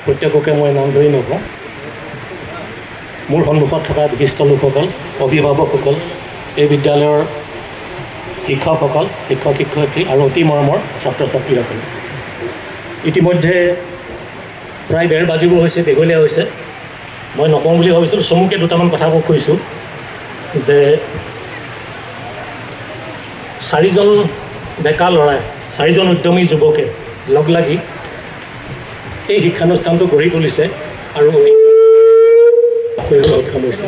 প্ৰত্যেককে মই নাম ধৰি নকওঁ। মোৰ সন্মুখত থকা বিশিষ্ট লোকসকল, অভিভাৱকসকল, এই বিদ্যালয়ৰ শিক্ষকসকল, শিক্ষক শিক্ষয়িত্ৰী আৰু অতি মৰমৰ ছাত্ৰ ছাত্ৰীসকল, ইতিমধ্যে প্ৰায় 1:30 বাজিব হৈছে, দীঘলীয়া হৈছে। মই নকওঁ বুলি ভাবিছিলোঁ, চমুকৈ দুটামান কথা মই কৈছোঁ যে 4জন ডেকা ল'ৰাই, 4জন উদ্যমী যুৱকে লগ লাগি এই শিক্ষানুষ্ঠানটো গঢ়ি তুলিছে আৰু কৰিবলৈ সক্ষম হৈছে।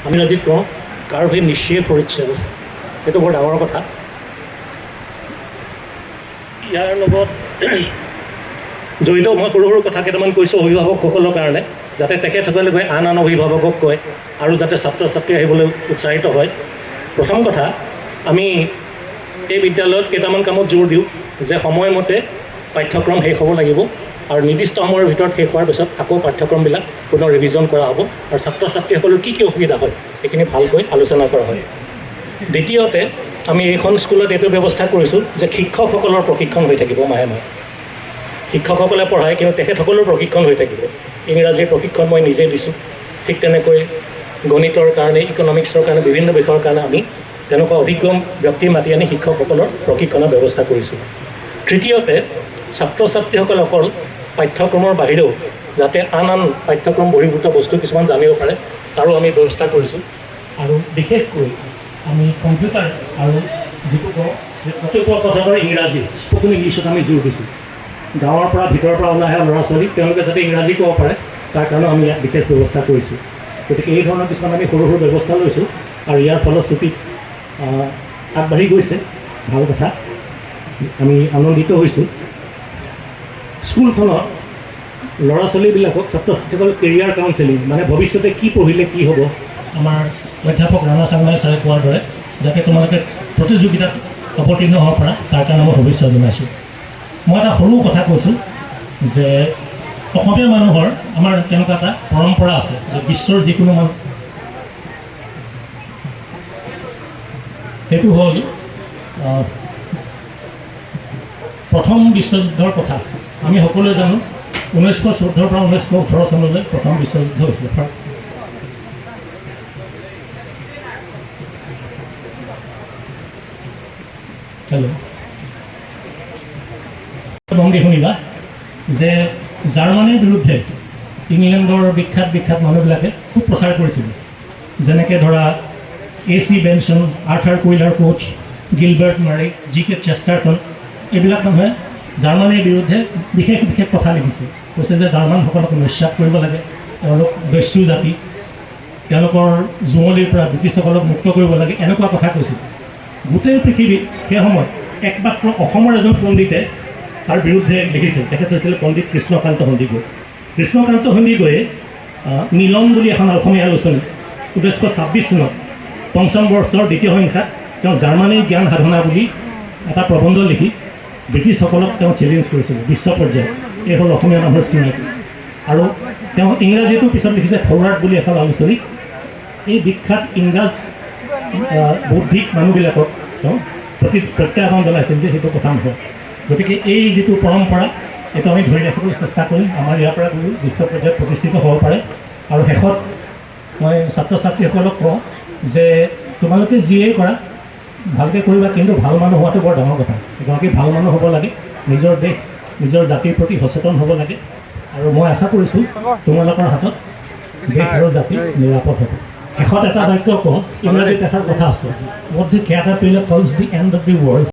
আমি আজি কওঁ কাৰ্ভ এ নিচে ফৰ ইট চেল্ফ, এইটো বৰ ডাঙৰ কথা। ইয়াৰ লগত জড়িত মই সৰু সৰু কথা কেইটামান কৈছোঁ অভিভাৱকসকলৰ কাৰণে, যাতে তেখেতসকলে গৈ আন অভিভাৱকক কয় আৰু যাতে ছাত্ৰ ছাত্ৰী আহিবলৈ উৎসাহিত হয়। প্ৰথম কথা, আমি এই বিদ্যালয়ত কেইটামান কামত জোৰ দিওঁ যে সময়মতে পাঠ্যক্ৰম শেষ হ'ব লাগিব আৰু নিৰ্দিষ্ট সময়ৰ ভিতৰত শেষ হোৱাৰ পিছত আকৌ পাঠ্যক্ৰমবিলাক পুনৰ ৰিভিজন কৰা হ'ব আৰু ছাত্ৰ ছাত্ৰীসকলৰ কি অসুবিধা হয় সেইখিনি ভালকৈ আলোচনা কৰা হয়। দ্বিতীয়তে, আমি এইখন স্কুলত এইটো ব্যৱস্থা কৰিছোঁ যে শিক্ষকসকলৰ প্ৰশিক্ষণ হৈ থাকিব মাহে মাহে। শিক্ষকসকলে পঢ়ায়, কিন্তু তেখেতসকলৰ প্ৰশিক্ষণ হৈ থাকিব। ইংৰাজীৰ প্ৰশিক্ষণ মই নিজে দিছোঁ, ঠিক তেনেকৈ গণিতৰ কাৰণে, ইকনমিক্সৰ কাৰণে, বিভিন্ন বিষয়ৰ কাৰণে আমি তেনেকুৱা অভিজ্ঞ ব্যক্তি মাতি আনি শিক্ষকসকলৰ প্ৰশিক্ষণৰ ব্যৱস্থা কৰিছোঁ। তৃতীয়তে, ছাত্ৰ ছাত্ৰীসকলে অকল পাঠ্যক্ৰমৰ বাহিৰেও যাতে আন পাঠ্যক্ৰম বহিৰ্ভূত বস্তু কিছুমান জানিব পাৰে তাৰো আমি ব্যৱস্থা কৰিছোঁ। আৰু বিশেষকৈ আমি কম্পিউটাৰ আৰু যিটো কওঁ যে কতিপয় কথাৰ ইংৰাজী, স্পোকেন ইংলিছত আমি জোৰ দিছোঁ। গাঁৱৰ পৰা ভিতৰৰ পৰা ওলাই অহা ল'ৰা ছোৱালী তেওঁলোকে যাতে ইংৰাজী ক'ব পাৰে তাৰ কাৰণে আমি ইয়াত বিশেষ ব্যৱস্থা কৰিছোঁ। গতিকে এই ধৰণৰ কিছুমান আমি সৰু সৰু ব্যৱস্থা লৈছোঁ আৰু ইয়াৰ ফলশ্ৰুতিত আগবাঢ়ি গৈছে, ভাল কথা, আমি আনন্দিত হৈছোঁ। স্কুলখনত ল'ৰা ছোৱালীবিলাকক, ছাত্ৰ ছাত্ৰীসকল কেৰিয়াৰ কাউন্সেলিং, মানে ভৱিষ্যতে কি পঢ়িলে কি হ'ব, আমাৰ অধ্যাপক ৰাণা চাংমাই ছাৰে কোৱাৰ দৰে যাতে তোমালোকে প্ৰতিযোগিতাত অৱতীৰ্ণ হ'ব পৰা তাৰ কাৰণে মই শুভেচ্ছা জনাইছোঁ। মই এটা সৰু কথা কৈছোঁ যে অসমীয়া মানুহৰ আমাৰ তেনেকুৱা এটা পৰম্পৰা আছে যে বিশ্বৰ যিকোনো মানুহ, সেইটো হ'ল প্ৰথম বিশ্বযুদ্ধৰ কথা। আমি সকলোৱে জানো 1914 পৰা 1918 চনলৈ প্ৰথম বিশ্বযুদ্ধ হৈছিলে। বংগী শুনিবা যে জাৰ্মানীৰ বিৰুদ্ধে ইংলেণ্ডৰ বিখ্যাত মানুহবিলাকে খুব প্ৰচাৰ কৰিছিল। যেনেকৈ ধৰা AC Benson, Arthur কুইলাৰ Koch, Gilbert মাৰি, GK চেষ্টাৰটন, এইবিলাক মানুহে জাৰ্মানীৰ বিৰুদ্ধে বিশেষ কথা লিখিছে। কৈছে যে জাৰ্মানসকলক নস্যাৎ কৰিব লাগে, তেওঁলোক দস্যু জাতি, তেওঁলোকৰ জুঁৱলিৰ পৰা ব্ৰিটিছসকলক মুক্ত কৰিব লাগে, এনেকুৱা কথা কৈছিল। গোটেই পৃথিৱীত সেই সময়ত একমাত্ৰ অসমৰ এজন পণ্ডিতে তাৰ বিৰুদ্ধে লিখিছে। তেখেত হৈছিলে পণ্ডিত কৃষ্ণকান্ত সন্দিকৈ। কৃষ্ণকান্ত সন্দিকৈয়ে নীলম বুলি এখন অসমীয়া আলোচনী 1926 চনত ৫ম বৰ্ষৰ ২য় সংখ্যাত তেওঁ জাৰ্মানীৰ জ্ঞান সাধনা বুলি এটা প্ৰবন্ধ লিখি ব্ৰিটিছসকলক তেওঁ চেলেঞ্জ কৰিছিল বিশ্ব পৰ্যায়ত। এই হ'ল অসমীয়া মানুহৰ চিনাকি। আৰু তেওঁ ইংৰাজীটো পিছত লিখিছে ফৰৱাৰ্ড বুলি এখন আলোচনী। এই বিখ্যাত ইংৰাজ বৌদ্ধিক মানুহবিলাকক তেওঁ প্ৰত্যাহ্বান জনাইছিল যে সেইটো কথা নহয়। গতিকে এই যিটো পৰম্পৰা, এইটো আমি ধৰি ৰাখিবলৈ চেষ্টা কৰিম। আমাৰ ইয়াৰ পৰা গৈ বিশ্ব পৰ্যায়ত প্ৰতিষ্ঠিত হ'ব পাৰে। আৰু শেষত মই ছাত্ৰ ছাত্ৰীসকলক কওঁ যে তোমালোকে যিয়েই কৰা ভালকৈ কৰিবা, কিন্তু ভাল মানুহ হোৱাটো বৰ ডাঙৰ কথা। এগৰাকী ভাল মানুহ হ'ব লাগে, নিজৰ দেশ, নিজৰ জাতিৰ প্ৰতি সচেতন হ'ব লাগে। আৰু মই আশা কৰিছোঁ তোমালোকৰ হাতত দেশ আৰু জাতি নিৰাপদ হ'ব। শেষত এটা বাক্য কওঁ, ইংৰাজীত এটা কথা আছে, what the caterpillar calls the end of the world